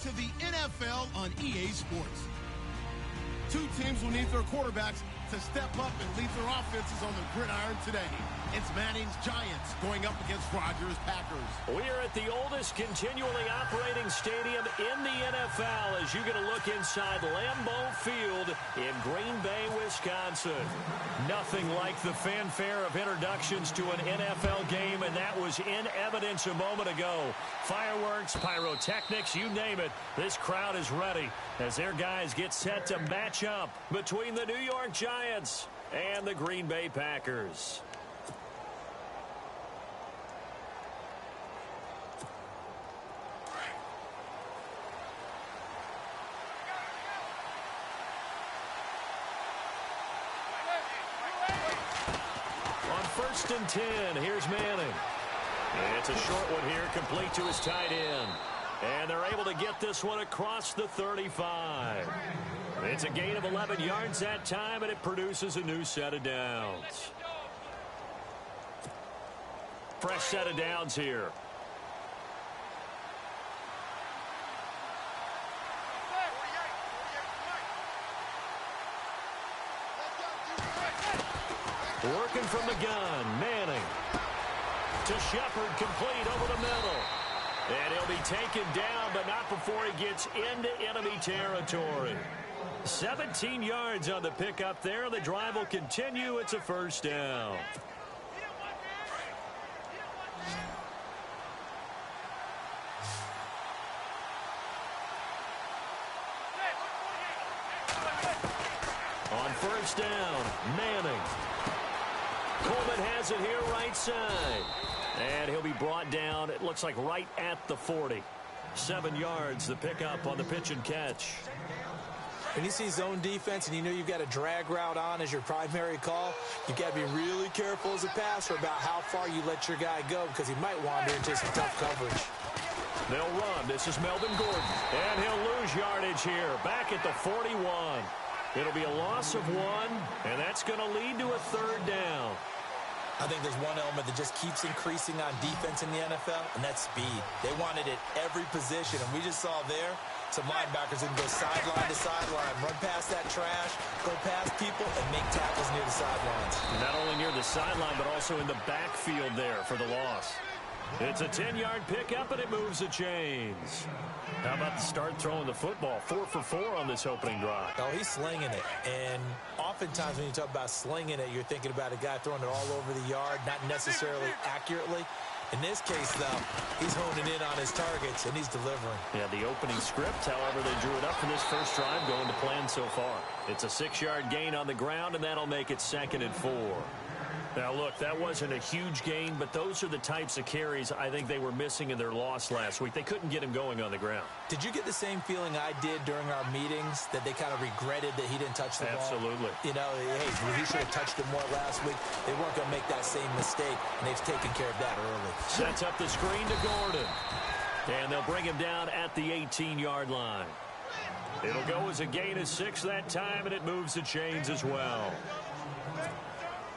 to the NFL on EA Sports. Two teams will need their quarterbacks to step up and lead their offenses on the gridiron today. It's Manning's Giants going up against Rodgers' Packers. We're at the oldest continually operating stadium in the NFL as you get a look inside Lambeau Field in Green Bay, Wisconsin. Nothing like the fanfare of introductions to an NFL game, and that was in evidence a moment ago. Fireworks, pyrotechnics, you name it. This crowd is ready as their guys get set to match up between the New York Giants and the Green Bay Packers. On 1st and 10, here's Manning. And it's a short one here, complete to his tight end. And they're able to get this one across the 35. It's a gain of 11 yards that time, and it produces a new set of downs. Fresh set of downs here. Working from the gun, Manning. To Shepard, complete over the middle. And he'll be taken down, but not before he gets into enemy territory. 17 yards on the pickup there. The drive will continue. It's a first down. On 1st down, Manning. Coleman has it here right side. And he'll be brought down, it looks like right at the 40. 7 yards, the pickup on the pitch and catch. When you see zone defense and you know you've got a drag route on as your primary call, you've got to be really careful as a passer about how far you let your guy go because he might wander into some tough coverage. They'll run. This is Melvin Gordon. And he'll lose yardage here, back at the 41. It'll be a loss of 1, and that's going to lead to a 3rd down. I think there's one element that just keeps increasing on defense in the NFL, and that's speed. They want it at every position, and we just saw there some linebackers who can go sideline to sideline, run past that trash, go past people, and make tackles near the sidelines. Not only near the sideline, but also in the backfield there for the loss. It's a 10-yard pickup, and it moves the chains. How about the start throwing the football? 4 for 4 on this opening drive. Oh, he's slinging it. And oftentimes when you talk about slinging it, you're thinking about a guy throwing it all over the yard, not necessarily accurately. In this case, though, he's honing in on his targets, and he's delivering. Yeah, the opening script, however, they drew it up for this first drive going to plan so far. It's a 6-yard gain on the ground, and that'll make it 2nd and 4. Now, look, that wasn't a huge gain, but those are the types of carries I think they were missing in their loss last week. They couldn't get him going on the ground. Did you get the same feeling I did during our meetings, that they kind of regretted that he didn't touch the ball? Absolutely. You know, hey, he should have touched it more last week. They weren't going to make that same mistake, and they've taken care of that early. Sets up the screen to Gordon. And they'll bring him down at the 18-yard line. It'll go as a gain of 6 that time, and it moves the chains as well.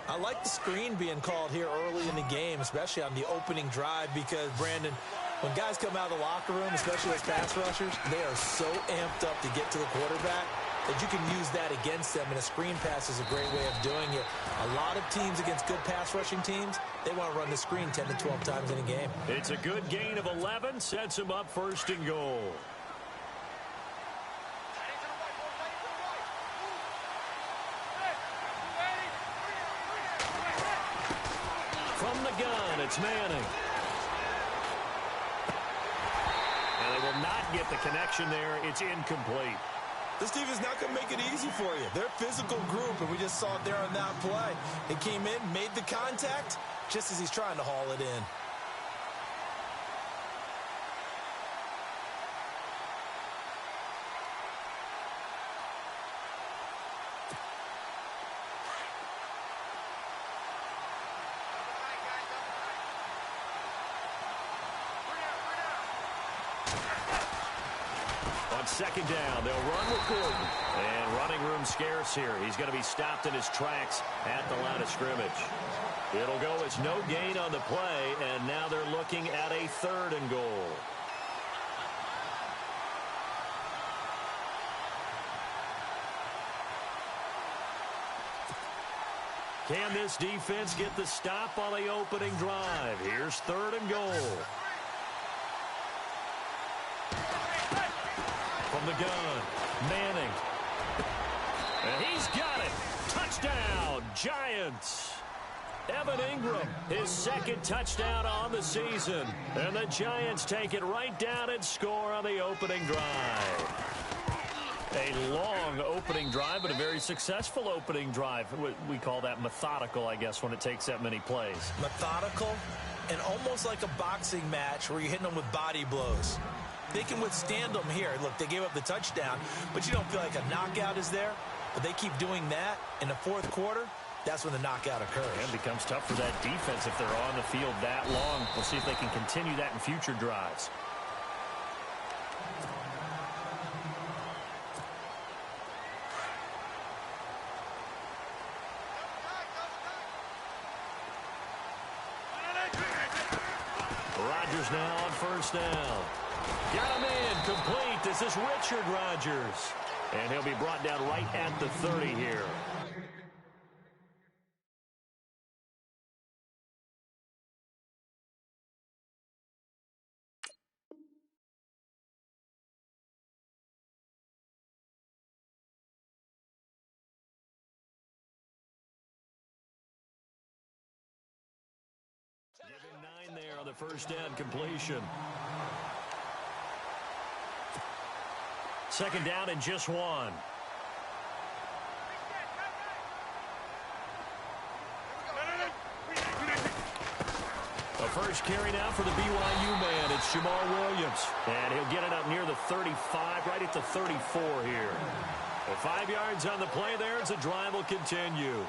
I like the screen being called here early in the game, especially on the opening drive, because, Brandon, when guys come out of the locker room, especially as pass rushers, they are so amped up to get to the quarterback that you can use that against them, and a screen pass is a great way of doing it. A lot of teams against good pass rushing teams, they want to run the screen 10 to 12 times in a game. It's a good gain of 11, sets them up 1st and goal. From the gun, it's Manning. And they will not get the connection there. It's incomplete. This team is not going to make it easy for you. They're a physical group, and we just saw it there on that play. It came in, made the contact, just as he's trying to haul it in. On 2nd down, they'll run with Gordon. And running room scarce here. He's going to be stopped in his tracks at the line of scrimmage. It'll go as no gain on the play, and now they're looking at a 3rd and goal. Can this defense get the stop on the opening drive? Here's 3rd and goal. From the gun, Manning. And he's got it. Touchdown, Giants. Evan Ingram, his 2nd touchdown on the season. And the Giants take it right down and score on the opening drive. A long opening drive, but a very successful opening drive. We call that methodical, I guess, when it takes that many plays. Methodical and almost like a boxing match where you're hitting them with body blows. They can withstand them here. Look, they gave up the touchdown, but you don't feel like a knockout is there. But they keep doing that in the 4th quarter. That's when the knockout occurs. And it becomes tough for that defense if they're on the field that long. We'll see if they can continue that in future drives. Rodgers now on 1st down. Got him in, complete. This is Richard Rodgers. And he'll be brought down right at the 30 here. Giving 9 there on the 1st down completion. 2nd down and just 1. The first carry now for the BYU man. It's Jamal Williams. And he'll get it up near the 35, right at the 34 here. With 5 yards on the play there, as the drive will continue.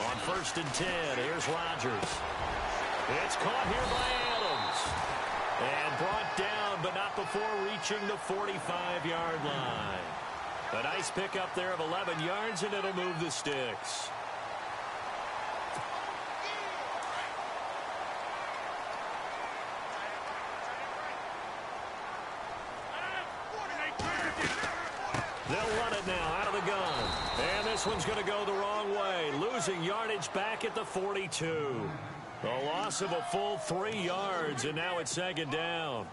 On 1st and 10, here's Rodgers. It's caught here by Adams. And brought down, but not before reaching the 45-yard line. A nice pickup there of 11 yards, and it'll move the sticks. They'll run it now out of the gun. And this one's going to go the wrong way. Losing yardage back at the 42. A loss of a full 3 yards, and now it's 2nd down.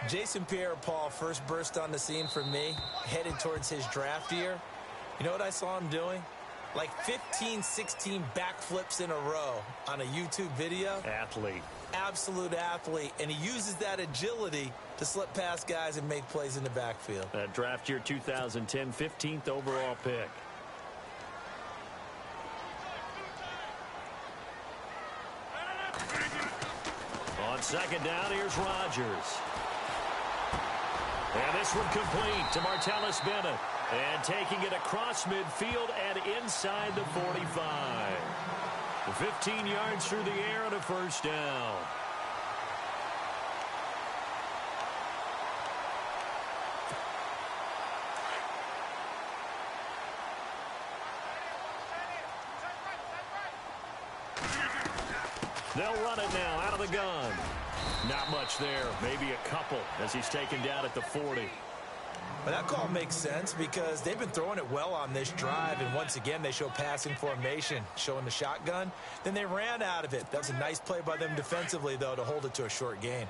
Jason Pierre-Paul first burst on the scene for me, headed towards his draft year. You know what I saw him doing? Like 15, 16 backflips in a row on a YouTube video. Athlete. Absolute athlete, and he uses that agility to slip past guys and make plays in the backfield. That draft year 2010, 15th overall pick. On 2nd down, here's Rodgers. And this one complete to Martellus Bennett. And taking it across midfield and inside the 45. 15 yards through the air and a 1st down. They'll run it now out of the gun. Not much there, maybe a couple as he's taken down at the 40. But that call makes sense because they've been throwing it well on this drive, and once again they show passing formation, showing the shotgun. Then they ran out of it. That's a nice play by them defensively, though, to hold it to a short gain.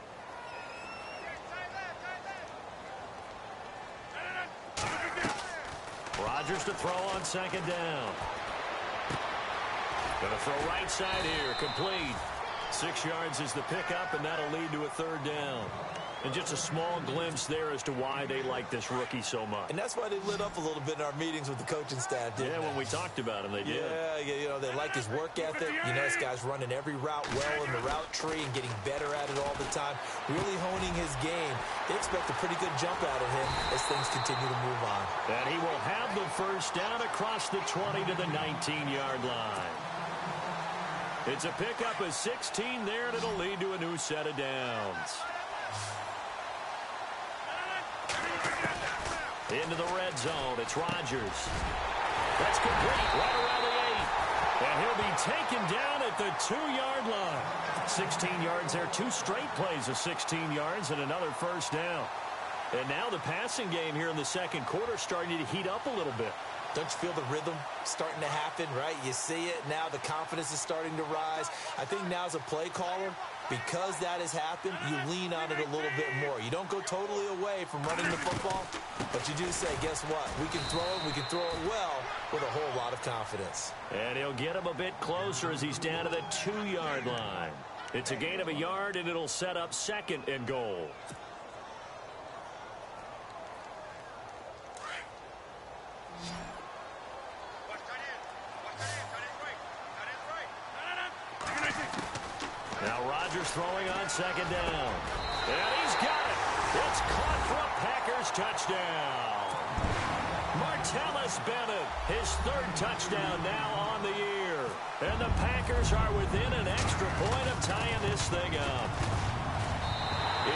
Rodgers to throw on 2nd down. Going to throw right side here, complete. 6 yards is the pickup, and that'll lead to a 3rd down. And just a small glimpse there as to why they like this rookie so much. And that's why they lit up a little bit in our meetings with the coaching staff, didn't they? When we talked about him, they did. Yeah, you know, they like his work ethic. You know, this guy's running every route well in the route tree and getting better at it all the time, really honing his game. They expect a pretty good jump out of him as things continue to move on. And he will have the 1st down across the 20 to the 19-yard line. It's a pickup of 16 there, and it'll lead to a new set of downs. Into the red zone, it's Rodgers. That's complete, right around the 8. And he'll be taken down at at the 2-yard line. 16 yards there, 2 straight plays of 16 yards and another first down. And now the passing game here in the second quarter starting to heat up a little bit. Don't you feel the rhythm starting to happen, right? You see it now. The confidence is starting to rise. I think now as a play caller, because that has happened, you lean on it a little bit more. You don't go totally away from running the football, but you do say, guess what? We can throw it. We can throw it well with a whole lot of confidence. And he'll get him a bit closer as he's down to the 2-yard line. It's a gain of a yard, and it'll set up 2nd and goal. Now Rodgers throwing on 2nd down. And he's got it. It's caught for a Packers touchdown. Martellus Bennett, his 3rd touchdown now on the year. And the Packers are within an extra point of tying this thing up.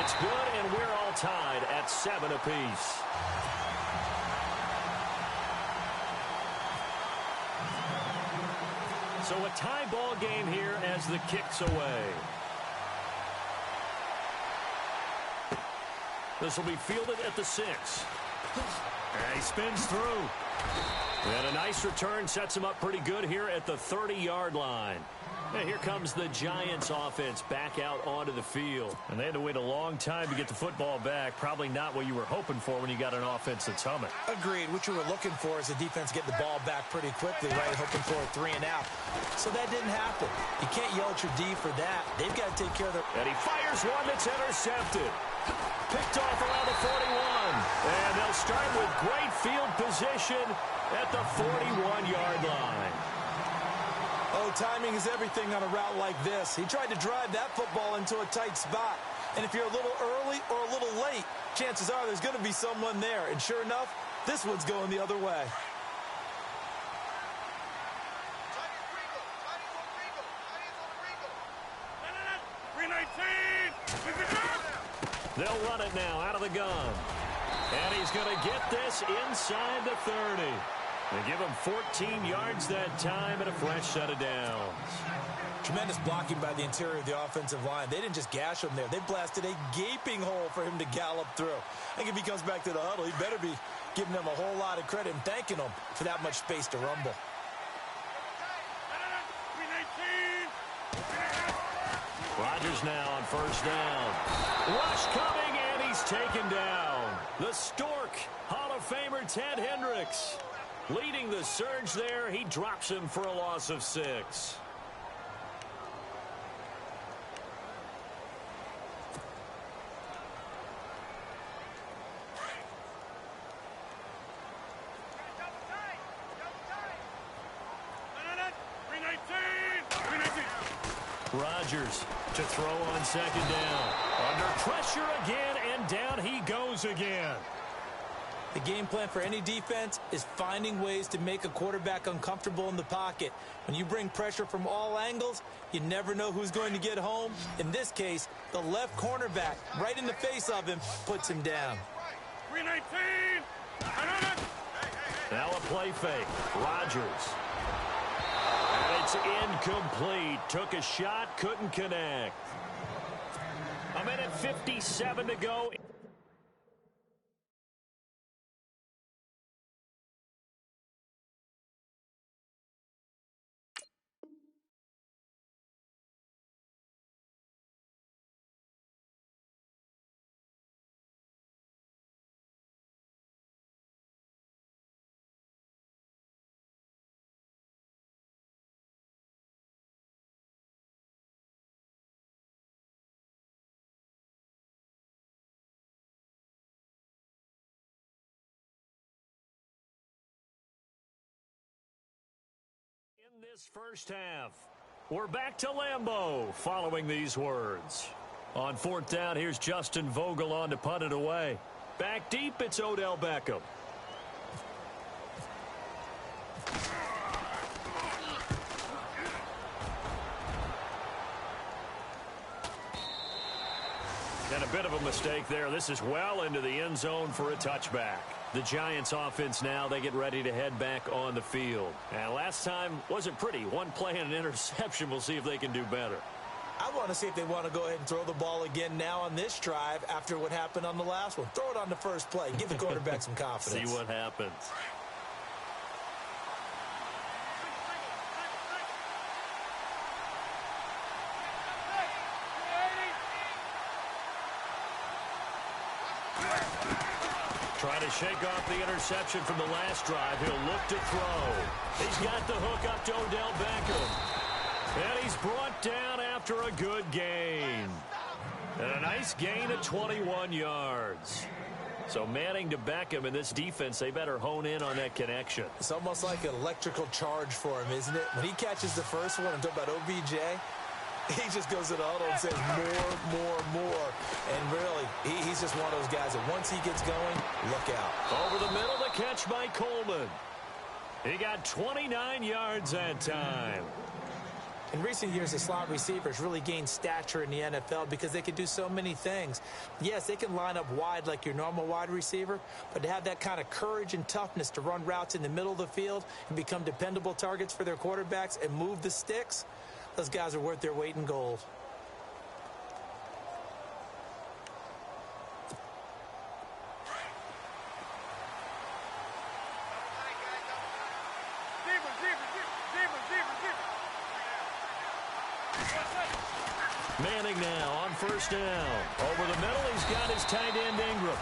It's good, and we're all tied at 7 apiece. So a tie ball game here as the kick's away. This will be fielded at the 6. And he spins through. And a nice return sets him up pretty good here at the 30-yard line. And here comes the Giants offense back out onto the field. And they had to wait a long time to get the football back. Probably not what you were hoping for when you got an offense that's humming. Agreed. What you were looking for is the defense getting the ball back pretty quickly, right? Hoping for a 3 and out. So that didn't happen. You can't yell at your D for that. They've got to take care of their... And he fires one that's intercepted. Picked off around the 41. And they'll start with great field position at the 41-yard line. Oh, timing is everything on a route like this. He tried to drive that football into a tight spot. And if you're a little early or a little late, chances are there's going to be someone there. And sure enough, this one's going the other way. They'll run it now out of the gun. And he's going to get this inside the 30. They give him 14 yards that time and a fresh set of downs. Tremendous blocking by the interior of the offensive line. They didn't just gash him there. They blasted a gaping hole for him to gallop through. I think if he comes back to the huddle, he better be giving them a whole lot of credit and thanking them for that much space to rumble. Rodgers now on 1st down. Rush coming, and he's taken down. The Stork, Hall of Famer Ted Hendricks. Leading the surge there, he drops him for a loss of 6. Rodgers to throw on 2nd down. Under pressure again, and down he goes again. The game plan for any defense is finding ways to make a quarterback uncomfortable in the pocket. When you bring pressure from all angles, you never know who's going to get home. In this case, the left cornerback, right in the face of him, puts him down. 319. Now a play fake. Rodgers. And it's incomplete. Took a shot, couldn't connect. 1:57 to go. In this first half, we're back to Lambeau following these words. On 4th down, here's Justin Vogel on to punt it away. Back deep, it's Odell Beckham. And a bit of a mistake there. This is well into the end zone for a touchback. The Giants offense now, they get ready to head back on the field. And last time wasn't pretty. One play and an interception. We'll see if they can do better. I want to see if they want to go ahead and throw the ball again now on this drive after what happened on the last one. Throw it on the first play. Give the quarterback some confidence. See what happens. Trying to shake off the interception from the last drive. He'll look to throw. He's got the hook up to Odell Beckham. And he's brought down after a good gain. And a nice gain of 21 yards. So Manning to Beckham in this defense, they better hone in on that connection. It's almost like an electrical charge for him, isn't it? When he catches the first one, I'm talking about OBJ, he just goes to the huddle and says more. And really, he's just one of those guys that once he gets going, look out. Over the middle, the catch by Coleman. He got 29 yards that time. In recent years, the slot receivers really gained stature in the NFL because they can do so many things. Yes, they can line up wide like your normal wide receiver, but to have that kind of courage and toughness to run routes in the middle of the field and become dependable targets for their quarterbacks and move the sticks, those guys are worth their weight in gold. Manning now on first down. Over the middle, he's got his tight end Ingram.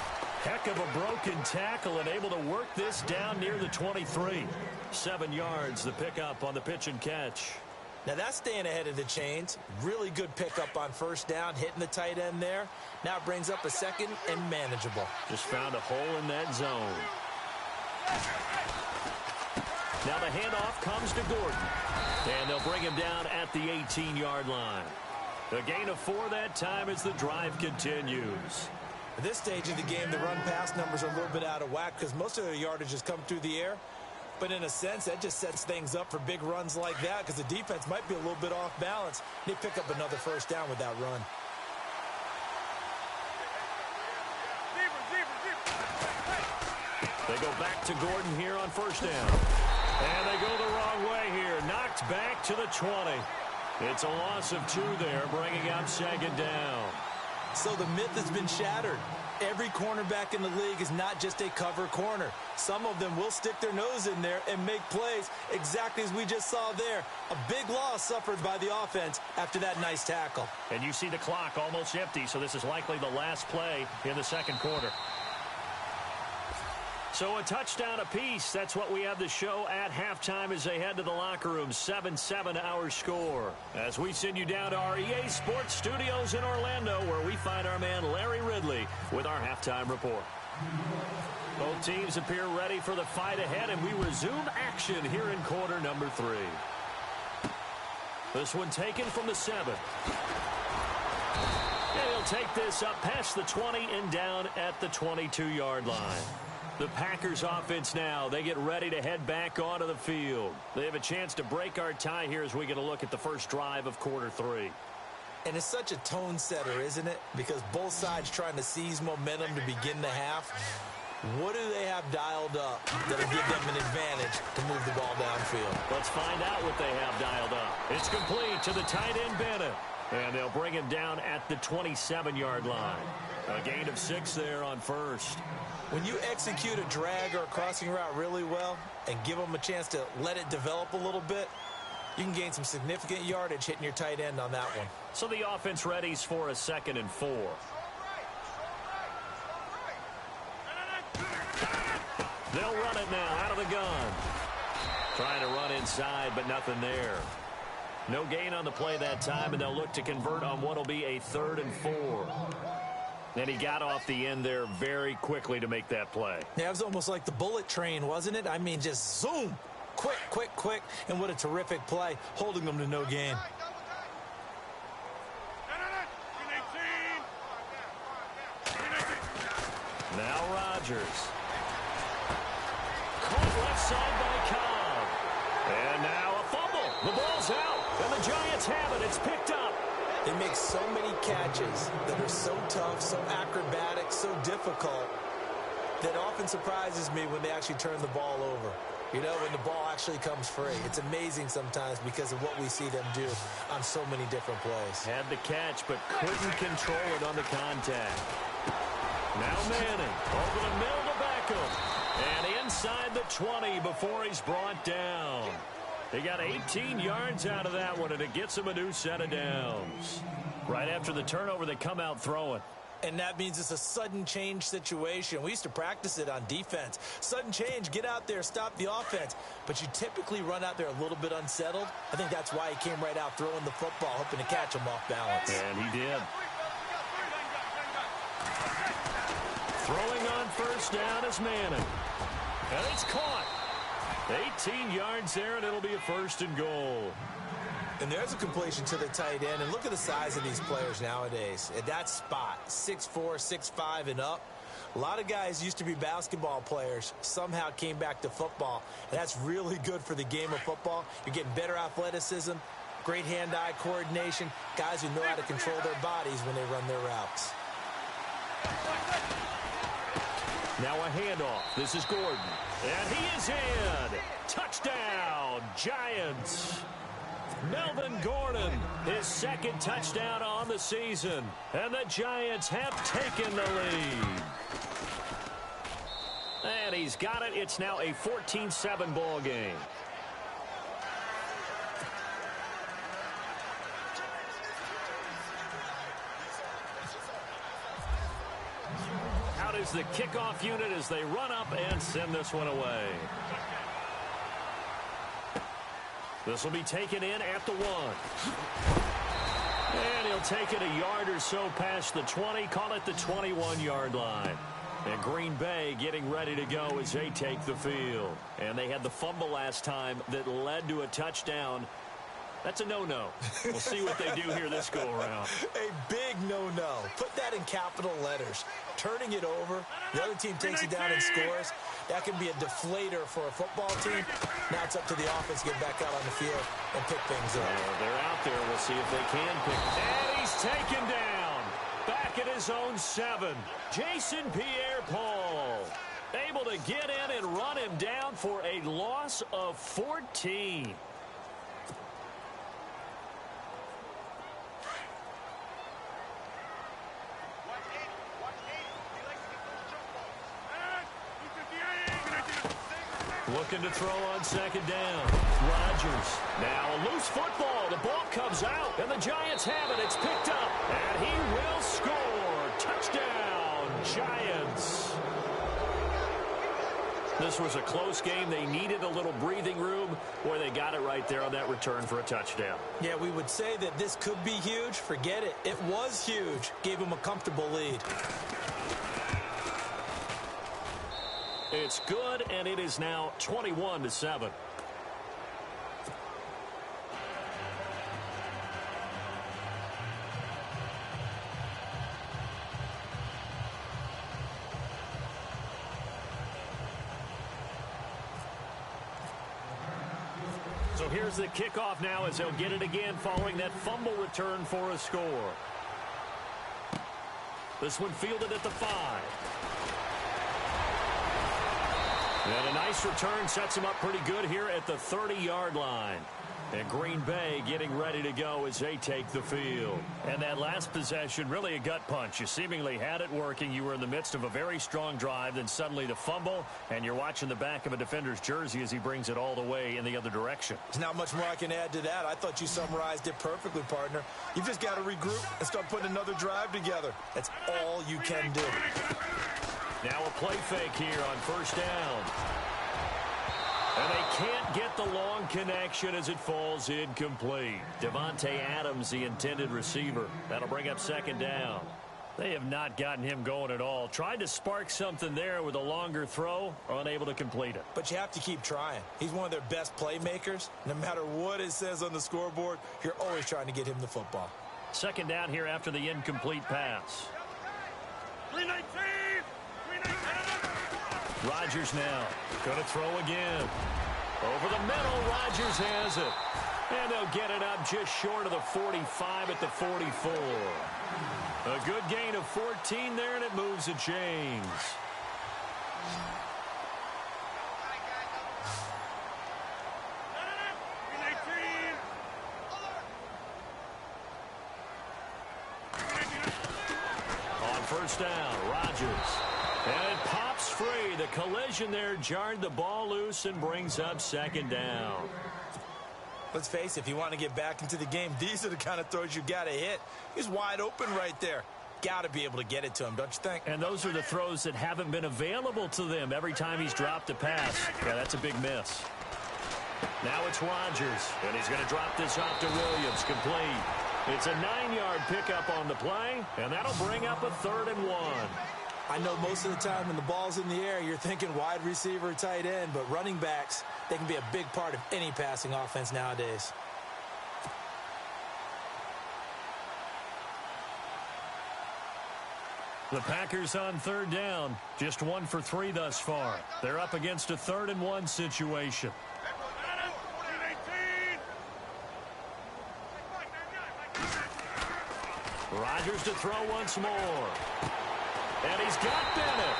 Heck of a broken tackle and able to work this down near the 23. 7 yards, the pickup on the pitch and catch. Now that's staying ahead of the chains. Really good pickup on first down, hitting the tight end there. Now it brings up a second and manageable. Just found a hole in that zone. Now the handoff comes to Gordon. And they'll bring him down at the 18-yard line. A gain of 4 that time as the drive continues. At this stage of the game, the run-pass numbers are a little bit out of whack because most of their yardage has come through the air. But in a sense, that just sets things up for big runs like that because the defense might be a little bit off balance. They pick up another first down with that run. They go back to Gordon here on first down. And they go the wrong way here. Knocked back to the 20. It's a loss of 2 there, bringing up second down. So the myth has been shattered. Every cornerback in the league is not just a cover corner. Some of them will stick their nose in there and make plays exactly as we just saw there. A big loss suffered by the offense after that nice tackle. And you see the clock almost empty, so this is likely the last play in the second quarter. So a touchdown apiece. That's what we have the show at halftime as they head to the locker room. 7-7 our score. As we send you down to our EA Sports Studios in Orlando, where we find our man Larry Ridley with our halftime report. Both teams appear ready for the fight ahead, and we resume action here in quarter number 3. This one taken from the 7. And he'll take this up past the 20 and down at the 22-yard line. The Packers offense now, they get ready to head back onto the field. They have a chance to break our tie here as we get a look at the first drive of quarter 3. And it's such a tone setter, isn't it? Because both sides trying to seize momentum to begin the half. What do they have dialed up that'll give them an advantage to move the ball downfield? Let's find out what they have dialed up. It's complete to the tight end Bennett. And they'll bring him down at the 27-yard line. A gain of 6 there on first. When you execute a drag or a crossing route really well and give them a chance to let it develop a little bit, you can gain some significant yardage hitting your tight end on that one. So the offense readies for a 2nd and 4. They'll run it now out of the gun. Trying to run inside, but nothing there. No gain on the play that time, and they'll look to convert on what will be a 3rd and 4. And he got off the end there very quickly to make that play. Yeah, it was almost like the bullet train, wasn't it? I mean, just zoom. Quick. And what a terrific play, holding them to no gain. Now Rodgers. Caught left side by Cobb. And now a fumble. The ball's out. And the Giants have it. It's picked up. They make so many catches that are so tough, so acrobatic, so difficult. that often surprises me when they actually turn the ball over. You know, when the ball actually comes free. It's amazing sometimes because of what we see them do on so many different plays. Had the catch, but couldn't control it on the contact. Now Manning over the middle to Beckham. And inside the 20 before he's brought down. They got 18 yards out of that one, and it gets him a new set of downs. Right after the turnover, they come out throwing. And that means it's a sudden change situation. We used to practice it on defense. Sudden change, get out there, stop the offense. But you typically run out there a little bit unsettled. I think that's why he came right out throwing the football, hoping to catch him off balance. And he did. Throwing on first down is Manning. And it's caught. 18 yards there, and it'll be a first and goal. And there's a completion to the tight end. And look at the size of these players nowadays. At that spot, 6'4", 6'5", and up. A lot of guys used to be basketball players, somehow came back to football. And that's really good for the game of football. You're getting better athleticism, great hand-eye coordination, guys who know how to control their bodies when they run their routes. Now a handoff. This is Gordon. And he is in. Touchdown, Giants. Melvin Gordon, his second touchdown on the season. And the Giants have taken the lead. And he's got it. It's now a 14-7 ball game. Out is the kickoff unit as they run up and send this one away. This will be taken in at the 1. And he'll take it a yard or so past the 20, call it the 21-yard line. And Green Bay getting ready to go as they take the field. And they had the fumble last time that led to a touchdown. That's a no-no. We'll see what they do here this go-around. A big no-no. Put that in capital letters. Turning it over, the other team takes it down and scores. That can be a deflator for a football team. Now it's up to the offense to get back out on the field and pick things up. They're out there. We'll see if they can pick. And he's taken down. Back at his own 7. Jason Pierre-Paul able to get in and run him down for a loss of 14. Looking to throw on second down. Rodgers. Now a loose football. The ball comes out, and the Giants have it. It's picked up, and he will score. Touchdown, Giants. This was a close game. They needed a little breathing room. Boy, they got it right there on that return for a touchdown. Yeah, we would say that this could be huge. Forget it. It was huge. Gave him a comfortable lead. It's good, and it is now 21-7. So here's the kickoff now as they'll get it again following that fumble return for a score. This one fielded at the 5. And a nice return sets him up pretty good here at the 30-yard line. And Green Bay getting ready to go as they take the field. And that last possession, really a gut punch. You seemingly had it working. You were in the midst of a very strong drive. Then suddenly the fumble, and you're watching the back of a defender's jersey as he brings it all the way in the other direction. There's not much more I can add to that. I thought you summarized it perfectly, partner. You've just got to regroup and start putting another drive together. That's all you can do. Now a play fake here on first down. And they can't get the long connection as it falls incomplete. Devontae Adams, the intended receiver. That'll bring up second down. They have not gotten him going at all. Tried to spark something there with a longer throw, unable to complete it. But you have to keep trying. He's one of their best playmakers. No matter what it says on the scoreboard, you're always trying to get him the football. Second down here after the incomplete pass. 319! Rodgers now going to throw again. Over the middle, Rodgers has it. And they'll get it up just short of the 45 at the 44. A good gain of 14 there, and it moves the chains. On first down, Rodgers. And it pops free. The collision there jarred the ball loose and brings up second down. Let's face it, if you want to get back into the game, these are the kind of throws you got to hit. He's wide open right there. Got to be able to get it to him, don't you think? And those are the throws that haven't been available to them every time he's dropped a pass. Yeah, that's a big miss. Now it's Rodgers, and he's going to drop this off to Williams, complete. It's a 9-yard pickup on the play, and that'll bring up a 3rd and 1. I know most of the time when the ball's in the air, you're thinking wide receiver, tight end, but running backs, they can be a big part of any passing offense nowadays. The Packers on 3rd down, just 1 for 3 thus far. They're up against a 3rd and 1 situation. Rodgers to throw once more. And he's got Bennett.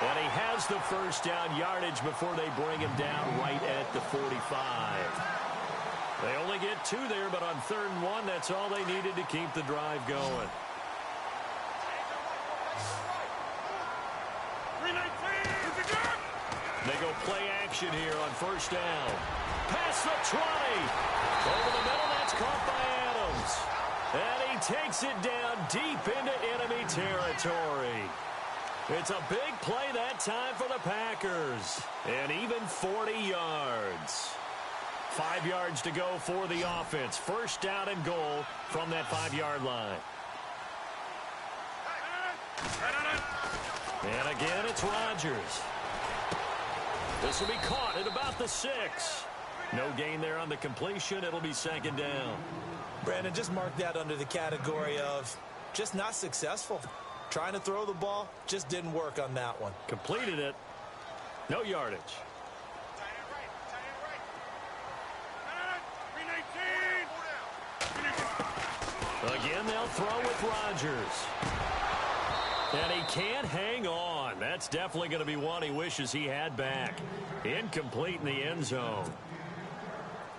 And he has the first down yardage before they bring him down right at the 45. They only get 2 there, but on 3rd and 1, that's all they needed to keep the drive going. They go play action here on first down. Past the 20. Over the middle, that's caught by Adams. And he takes it down deep into enemy territory. It's a big play that time for the Packers. And even 40 yards. 5 yards to go for the offense. First down and goal from that 5-yard line. And again, it's Rodgers. This will be caught at about the 6. No gain there on the completion. It'll be 2nd down. Brandon, just mark that under the category of just not successful. Trying to throw the ball, just didn't work on that one. Completed it. No yardage. Again, they'll throw with Rodgers. And he can't hang on. That's definitely going to be one he wishes he had back. Incomplete in the end zone.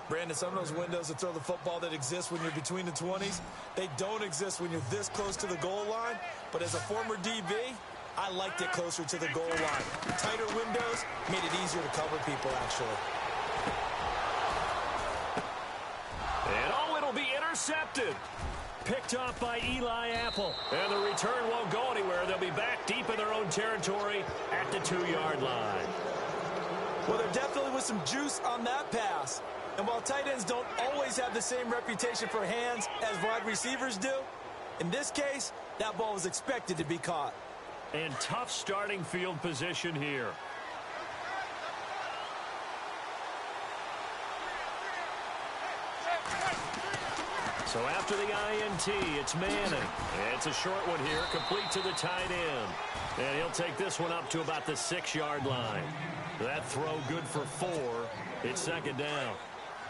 Brandon, some of those windows to throw the football that exist when you're between the 20s, they don't exist when you're this close to the goal line. But as a former DB, I liked it closer to the goal line. Tighter windows made it easier to cover people, actually. And it'll be intercepted. Picked off by Eli Apple. And the return won't go anywhere. They'll be back deep in their own territory at the 2-yard line. Well, there definitely was some juice on that pass. And while tight ends don't always have the same reputation for hands as wide receivers do, in this case, that ball was expected to be caught. And tough starting field position here. So after the INT, it's Manning. It's a short one here, complete to the tight end. And he'll take this one up to about the 6-yard line. That throw good for 4. It's 2nd down.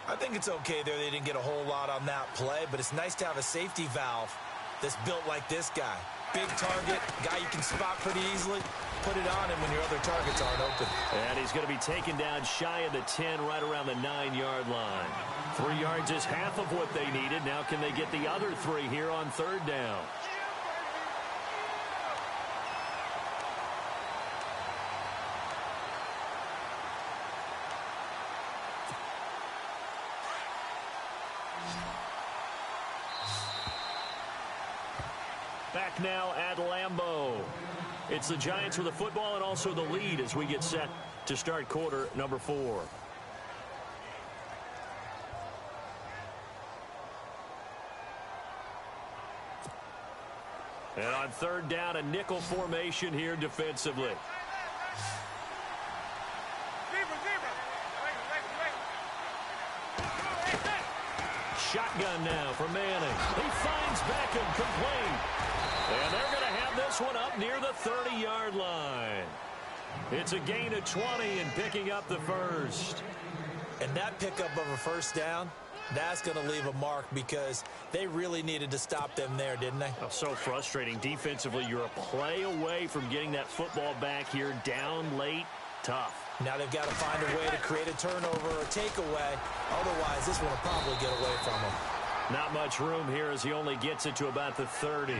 I think it's okay there. They didn't get a whole lot on that play, but it's nice to have a safety valve that's built like this guy. Big target, guy you can spot pretty easily. Put it on him when your other targets aren't open. And he's going to be taken down shy of the 10, right around the 9-yard line. 3 yards is half of what they needed. Now can they get the other 3 here on 3rd down? Back now at Lambeau. It's the Giants with the football and also the lead as we get set to start quarter number 4. And on 3rd down, a nickel formation here defensively. Shotgun now for Manning. He finds Beckham complete. And they're going to have this one up near the 30-yard line. It's a gain of 20 and picking up the first. And that pickup of a first down, That's going to leave a mark because they really needed to stop them there, didn't they? Oh, so frustrating. Defensively, you're a play away from getting that football back here. Down late, tough. Now they've got to find a way to create a turnover or a takeaway. Otherwise, this one will probably get away from them. Not much room here as he only gets it to about the 30.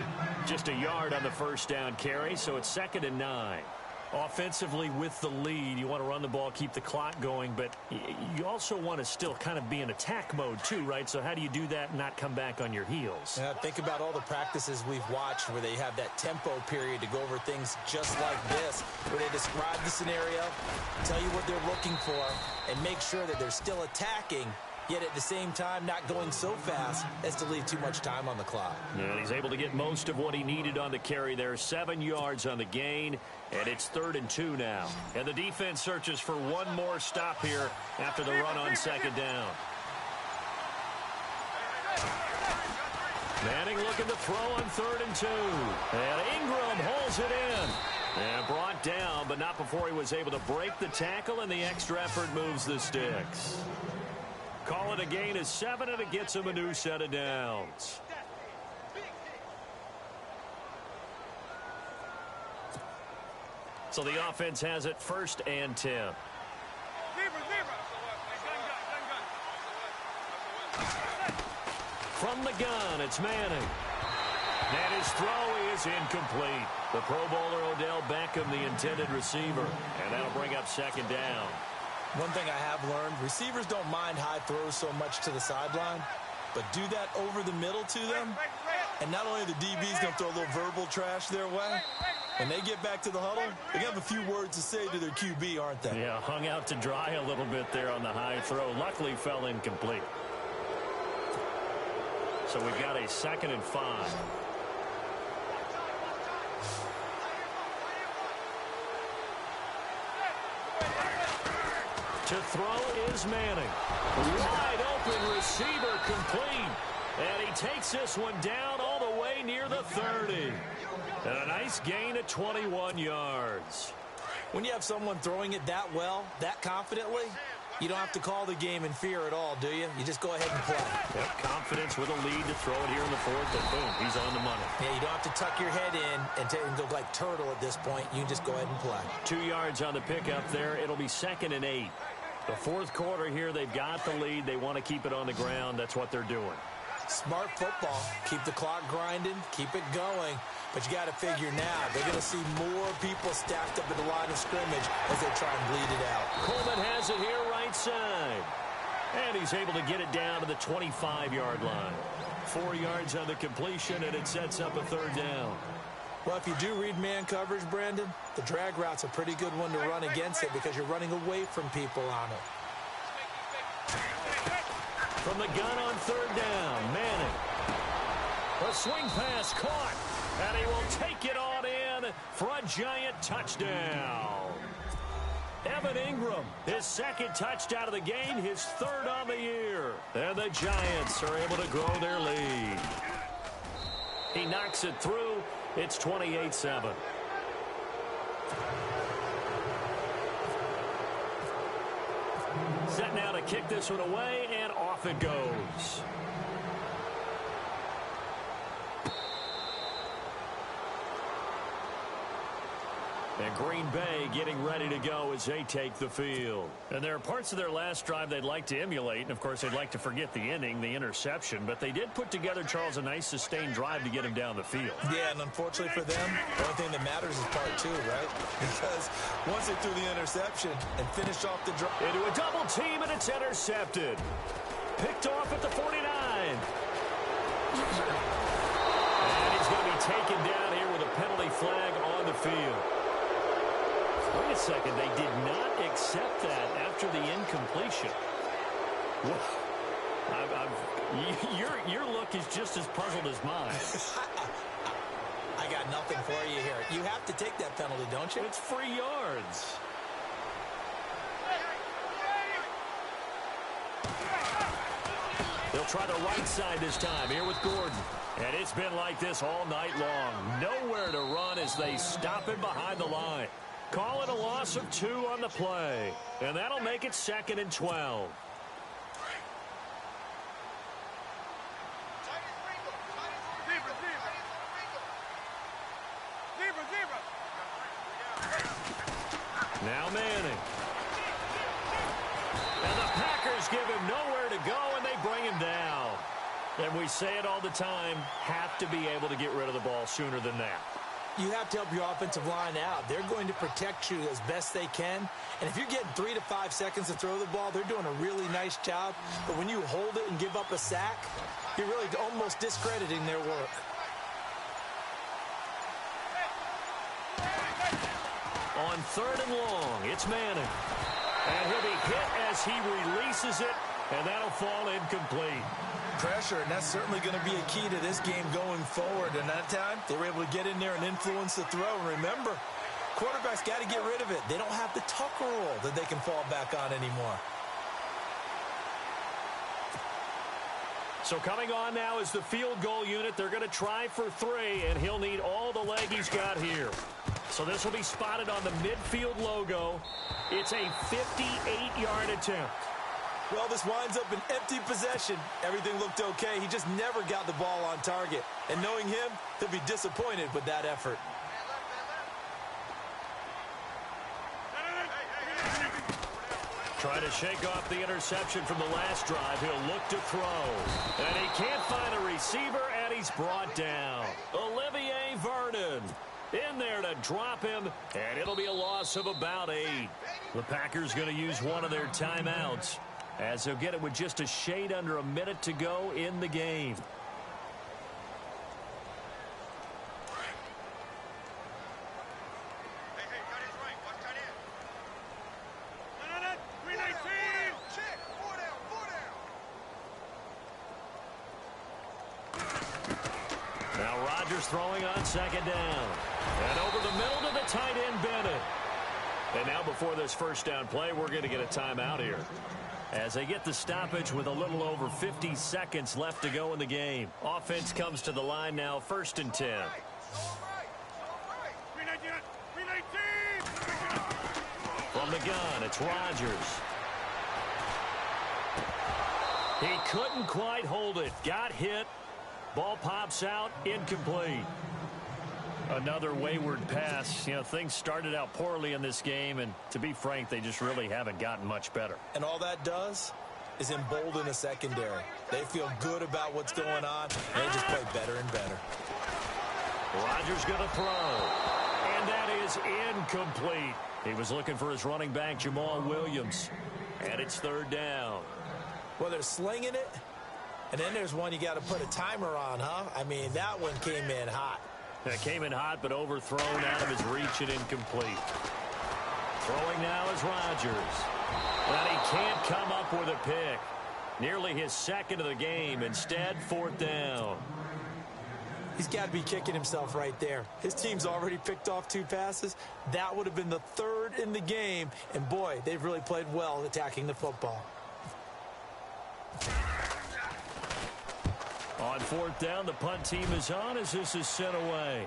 Just a yard on the first down carry, so it's 2nd and 9. Offensively with the lead, you want to run the ball, keep the clock going, but you also want to still kind of be in attack mode too, right? So how do you do that and not come back on your heels? Yeah, think about all the practices we've watched where they have that tempo period to go over things just like this, where they describe the scenario, tell you what they're looking for, and make sure that they're still attacking, yet at the same time not going so fast as to leave too much time on the clock. And he's able to get most of what he needed on the carry there. 7 yards on the gain, and it's 3rd and 2 now. And the defense searches for one more stop here after the run on 2nd down. Manning looking to throw on 3rd and 2. And Ingram holds it in. And brought down, but not before he was able to break the tackle, and the extra effort moves the sticks. Call it a gain of 7, and it gets him a new set of downs. So the offense has it 1st and 10. From the gun, it's Manning. And his throw is incomplete. The Pro Bowler Odell Beckham, the intended receiver. And that'll bring up 2nd down. One thing I have learned, receivers don't mind high throws so much to the sideline, but do that over the middle to them, and not only the DB's going to throw a little verbal trash their way, when they get back to the huddle, they have a few words to say to their QB, aren't they? Yeah, hung out to dry a little bit there on the high throw. Luckily fell incomplete. So we've got a 2nd and 5. To throw is Manning. Wide open receiver complete. And he takes this one down all the way near the 30. And a nice gain of 21 yards. When you have someone throwing it that well, that confidently, you don't have to call the game in fear at all, do you? You just go ahead and play. Yep, confidence with a lead to throw it here in the 4th, and boom, he's on the money. Yeah, you don't have to tuck your head in and go like turtle at this point. You just go ahead and play. 2 yards on the pickup there. It'll be 2nd and 8. The 4th quarter here, they've got the lead. They want to keep it on the ground. That's what they're doing. Smart football. Keep the clock grinding. Keep it going. But you got to figure now, they're going to see more people stacked up at the line of scrimmage as they try and bleed it out. Coleman has it here right side. And he's able to get it down to the 25-yard line. 4 yards on the completion, and it sets up a 3rd down. Well, if you do read man coverage, Brandon, the drag route's a pretty good one to run against it because you're running away from people on it. From the gun on 3rd down, Manning. A swing pass caught, and he will take it on in for a giant touchdown. Evan Ingram, his 2nd touchdown of the game, his 3rd on the year. And the Giants are able to grow their lead. He knocks it through. It's 28-7. Set now to kick this one away, and off it goes. And Green Bay getting ready to go as they take the field. And there are parts of their last drive they'd like to emulate. And, of course, they'd like to forget the inning, the interception. But they did put together, Charles, a nice sustained drive to get him down the field. Yeah, and unfortunately for them, the only thing that matters is part 2, right? Because once they threw the interception and finished off the drive. Into a double team, and it's intercepted. Picked off at the 49. And he's going to be taken down here with a penalty flag on the field. Wait a second, they did not accept that after the incompletion. Your look is just as puzzled as mine. I got nothing for you here. You have to take that penalty, don't you? It's free yards. They'll try the right side this time here with Gordon. And it's been like this all night long. Nowhere to run as they stop him behind the line. Call it a loss of 2 on the play. And that'll make it 2nd and 12. Now Manning. And the Packers give him nowhere to go, and they bring him down. And we say it all the time, have to be able to get rid of the ball sooner than that. You have to help your offensive line out. They're going to protect you as best they can. And if you're getting 3 to 5 seconds to throw the ball, they're doing a really nice job. But when you hold it and give up a sack, you're really almost discrediting their work. On 3rd and long, it's Manning. And he'll be hit as he releases it, and that'll fall incomplete. Pressure, and that's certainly going to be a key to this game going forward. And that time, they were able to get in there and influence the throw. And remember, quarterbacks got to get rid of it. They don't have the Tucker rule that they can fall back on anymore. So coming on now is the field goal unit. They're going to try for 3, and he'll need all the leg he's got here. So this will be spotted on the midfield logo. It's a 58-yard attempt. Well, this winds up an empty possession. Everything looked okay. He just never got the ball on target. And knowing him, he'll be disappointed with that effort. Try to shake off the interception from the last drive. He'll look to throw. And he can't find a receiver, and he's brought down. Olivier Vernon in there to drop him, and it'll be a loss of about 8. The Packers going to use one of their timeouts, as they'll get it with just a shade under a minute to go in the game. Now Rodgers throwing on 2nd down. And over the middle to the tight end, Bennett. And now before this first down play, we're going to get a timeout here, as they get the stoppage with a little over 50 seconds left to go in the game. Offense comes to the line now, 1st and 10. From the gun, it's Rodgers. He couldn't quite hold it. Got hit. Ball pops out, incomplete. Another wayward pass. You know, things started out poorly in this game, and to be frank, they just really haven't gotten much better. And all that does is embolden the secondary. They feel good about what's going on, and they just play better and better. Rodgers going to throw, and that is incomplete. He was looking for his running back, Jamal Williams, and it's 3rd down. Well, they're slinging it, and then there's one you got to put a timer on, huh? I mean, that one came in hot. It came in hot, but overthrown out of his reach and incomplete. Throwing now is Rodgers. And he can't come up with a pick. Nearly his 2nd of the game. Instead, 4th down. He's got to be kicking himself right there. His team's already picked off 2 passes. That would have been the 3rd in the game. And, boy, they've really played well attacking the football. On 4th down, the punt team is on as this is sent away.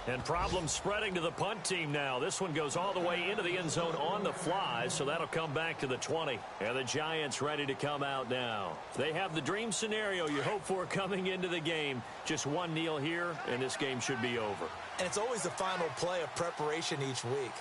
And problems spreading to the punt team now. This one goes all the way into the end zone on the fly, so that'll come back to the 20. And the Giants ready to come out now. They have the dream scenario you hope for coming into the game. Just one kneel here, and this game should be over. And it's always the final play of preparation each week.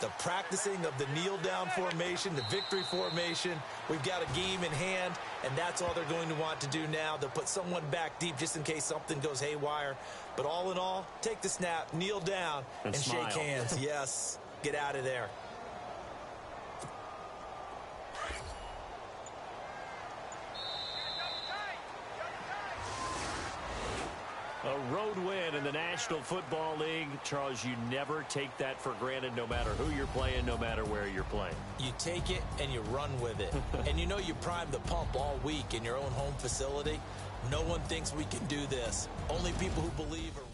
The practicing of the kneel-down formation, the victory formation. We've got a game in hand, and that's all they're going to want to do now. They'll put someone back deep just in case something goes haywire. But all in all, take the snap, kneel down, and shake hands. Yes, get out of there. A road win in the National Football League. Charles, you never take that for granted no matter who you're playing, no matter where you're playing. You take it and you run with it. And you know you primed the pump all week in your own home facility. No one thinks we can do this. Only people who believe are